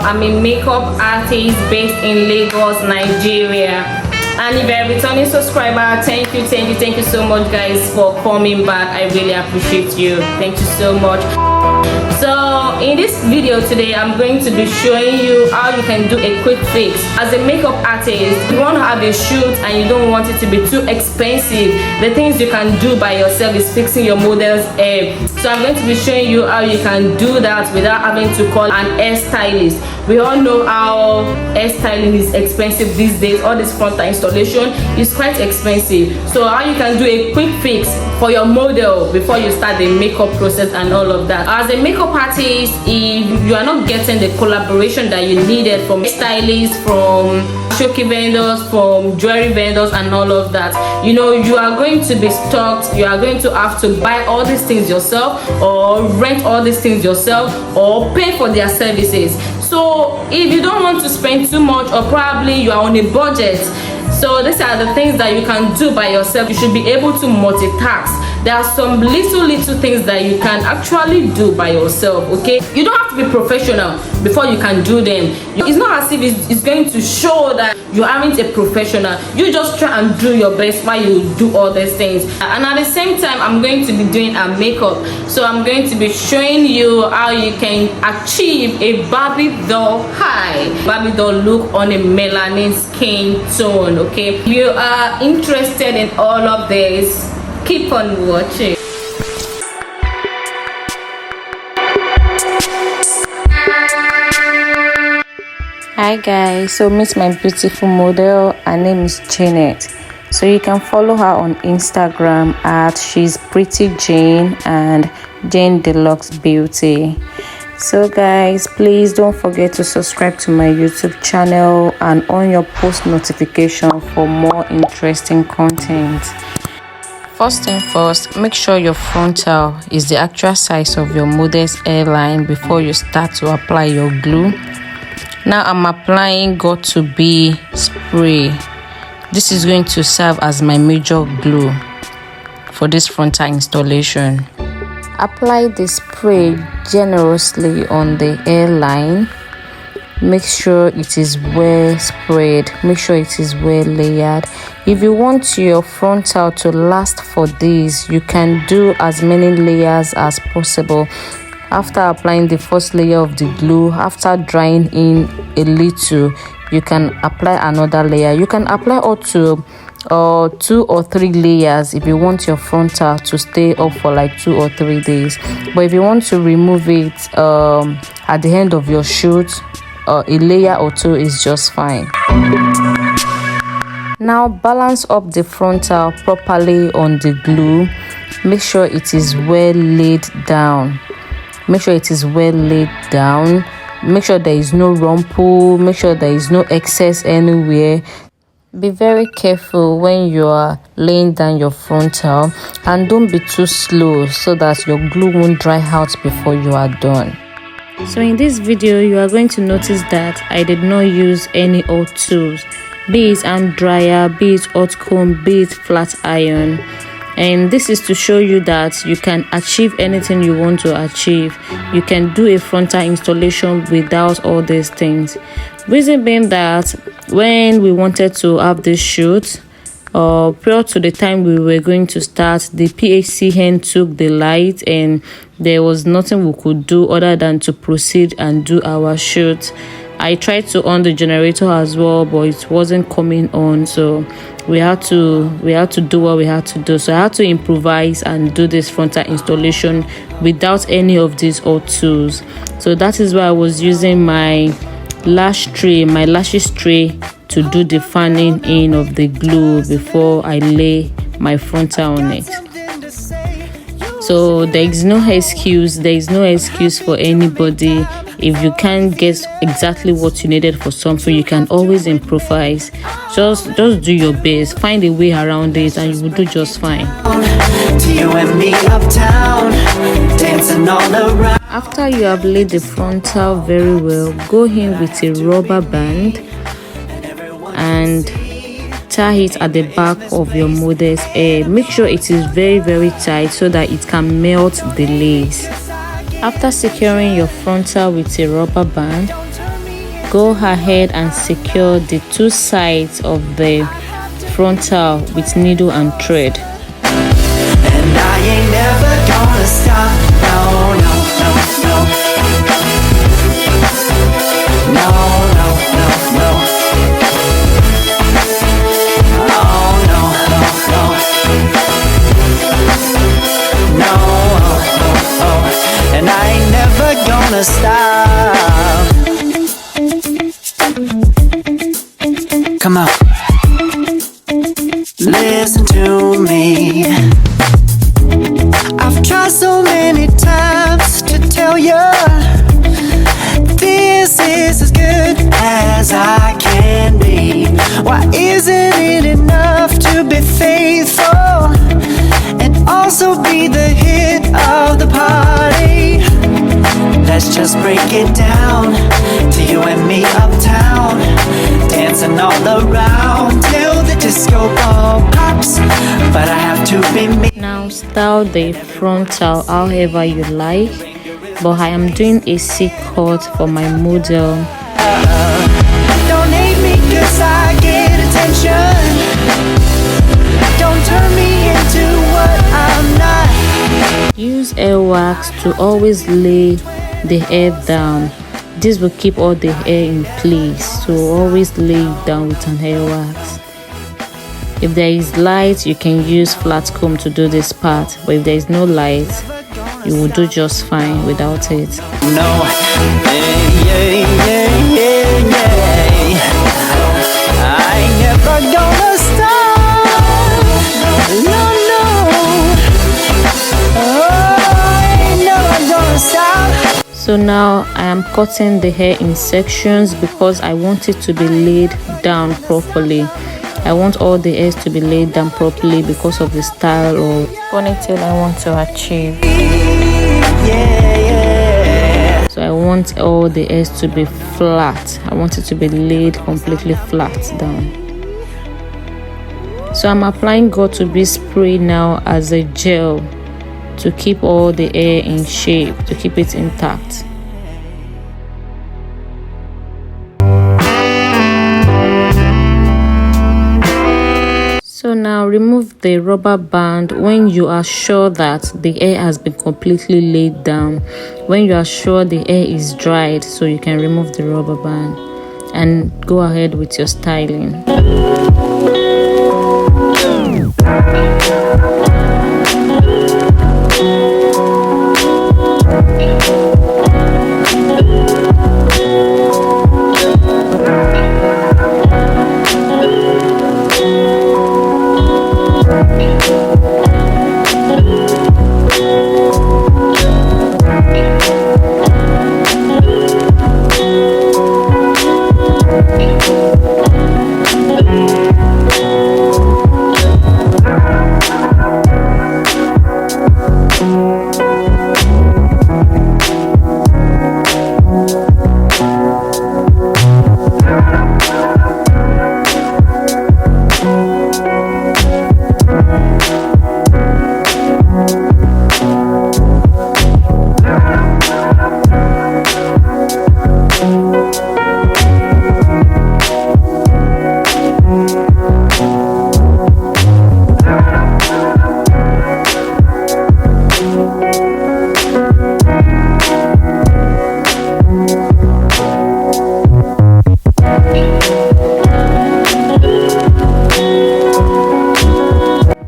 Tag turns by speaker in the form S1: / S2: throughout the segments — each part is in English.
S1: I'm a makeup artist based in Lagos, Nigeria. And if you're a returning subscriber, thank you so much, guys, for coming back. I really appreciate you. Thank you so much. So in this video today, I'm going to be showing you how you can do a quick fix. As a makeup artist, you want to have a shoot and you don't want it to be too expensive. The things you can do by yourself is fixing your model's hair. So I'm going to be showing you how you can do that without having to call an hairstylist. We all know how hairstyling is expensive these days. All this frontal installation is quite expensive. So how you can do a quick fix for your model before you start the makeup process and all of that. As a makeup artist, if you are not getting the collaboration that you needed from stylists, from shoki vendors, from jewelry vendors and all of that, you know, you are going to be stuck. You are going to have to buy all these things yourself, or rent all these things yourself, or pay for their services. So if you don't want to spend too much, or probably you are on a budget, so these are the things that you can do by yourself. You should be able to multitask. There are some little things that you can actually do by yourself, okay? You don't have to be professional before you can do them. It's not as if it's going to show that you aren't a professional. You just try and do your best while you do all these things. And at the same time, I'm going to be doing a makeup. So I'm going to be showing you how you can achieve a Barbie doll Barbie doll look on a melanin skin tone, okay? If you are interested in all of this, keep on watching.
S2: Hi guys, so meet my beautiful model. Her name is Janet. So you can follow her on Instagram at She's Pretty Jane and Jane Deluxe Beauty. So guys, please don't forget to subscribe to my YouTube channel and on your post notification for more interesting content. First thing first, make sure your frontal is the actual size of your model's hairline before you start to apply your glue. Now I'm applying got to be spray. This is going to serve as my major glue for this frontal installation. Apply the spray generously on the hairline. Make sure it is well spread. Make sure it is well layered. If you want your frontal to last for days, you can do as many layers as possible. After applying the first layer of the glue, after drying in a little, you can apply another layer. You can apply up to 2 or 3 layers if you want your frontal to stay up for like 2 or 3 days. But if you want to remove it at the end of your shoot, a layer or 2 is just fine. Now balance up the frontal properly on the glue. Make sure it is well laid down. Make sure it is well laid down. Make sure there is no rumple. Make sure there is no excess anywhere. Be very careful when you are laying down your frontal, and don't be too slow so that your glue won't dry out before you are done. So in this video, you are going to notice that I did not use any old tools, be it hand dryer, be it hot comb, be it flat iron. And this is to show you that you can achieve anything you want to achieve. You can do a frontal installation without all these things. Reason being that when we wanted to have this shoot, prior to the time we were going to start, the PHCN took the light and there was nothing we could do other than to proceed and do our shoot. I tried to on the generator as well, but it wasn't coming on, so we had to do what we had to do. So I had to improvise and do this frontal installation without any of these old tools. So that is why I was using my lashes tray to do the fanning in of the glue before I lay my frontal on it. So there is no excuse for anybody. If you can't get exactly what you needed for something, you can always improvise. Just do your best, find a way around it, and you will do just fine. After you have laid the frontal very well, go in with a rubber band and tie it at the back of your model's hair. Make sure it is very tight so that it can melt the lace. After securing your frontal with a rubber band, go ahead and secure the two sides of the frontal with needle and thread.
S3: And I ain't never gonna stop. No, no, no, no. No, no, no, no. Oh, no, no, no. No, oh, oh, oh. And I ain't never gonna stop. Come on. Listen to me. I've tried so many times to tell you this is as good as I can be. Why isn't it enough to be faithful and also be the hit of the party? Let's just break it down to you and me uptown, dancing all around till the disco ball pops. But I have to be me.
S2: Now style the frontal however you like, but I am doing a C-cut for my model.
S3: Don't hate me 'cause I get attention. Don't turn me into what I'm not.
S2: Use hair wax to always lay the hair down. This will keep all the hair in place, so always lay it down with an hair wax. If there is light, you can use flat comb to do this part, but if there is no light, you will do just fine without it.
S3: No, yeah, yeah, yeah, yeah. I ain't never gonna stop. No, no. Oh, I ain't never gonna stop.
S2: So now I am cutting the hair in sections because I want it to be laid down properly. I want all the hairs to be laid down properly because of the style or ponytail I want to achieve. So I want all the hairs to be flat. I want it to be laid completely flat down. So I'm applying got2b spray now as a gel to keep all the hair in shape, to keep it intact. So now remove the rubber band when you are sure that the hair has been completely laid down. When you are sure the hair is dried, so you can remove the rubber band and go ahead with your styling.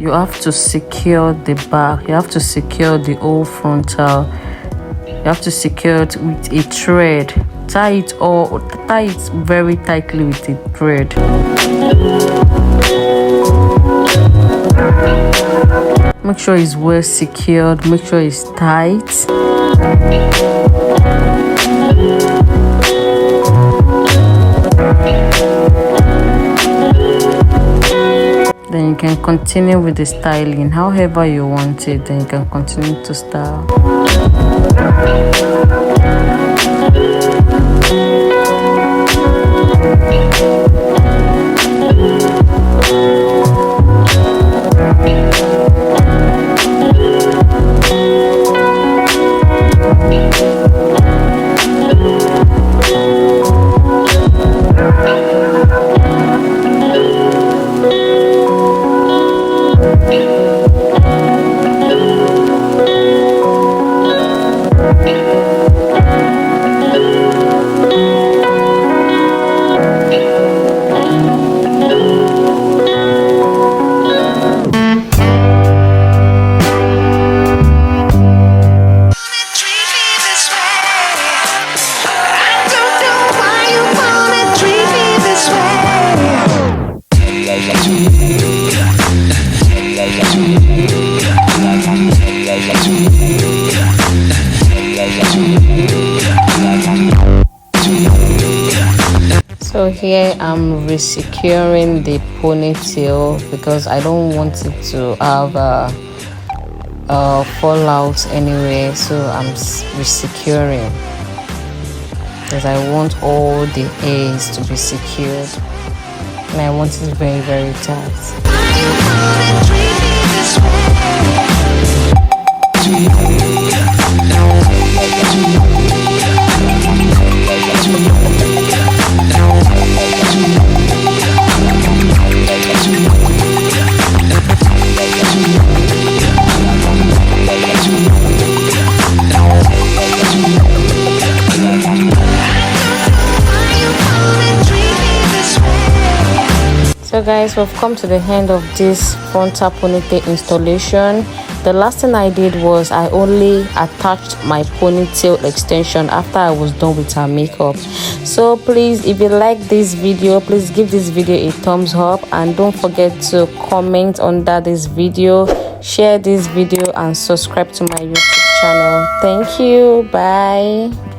S2: You have to secure the back, you have to secure the whole frontal, you have to secure it with a thread. Tie it very tightly with a thread. Make sure it's well secured, make sure it's tight. Then you can continue with the styling however you want it. Then you can continue to style. here I'm resecuring the ponytail because I don't want it to have fallout anywhere, so I'm resecuring because I want all the ends to be secured and I want it very, very tight. So guys, we've come to the end of this frontal ponytail installation. The last thing I did was I only attached my ponytail extension after I was done with her makeup. So please, if you like this video, please give this video a thumbs up and don't forget to comment under this video, share this video and subscribe to my YouTube channel. Thank you. Bye.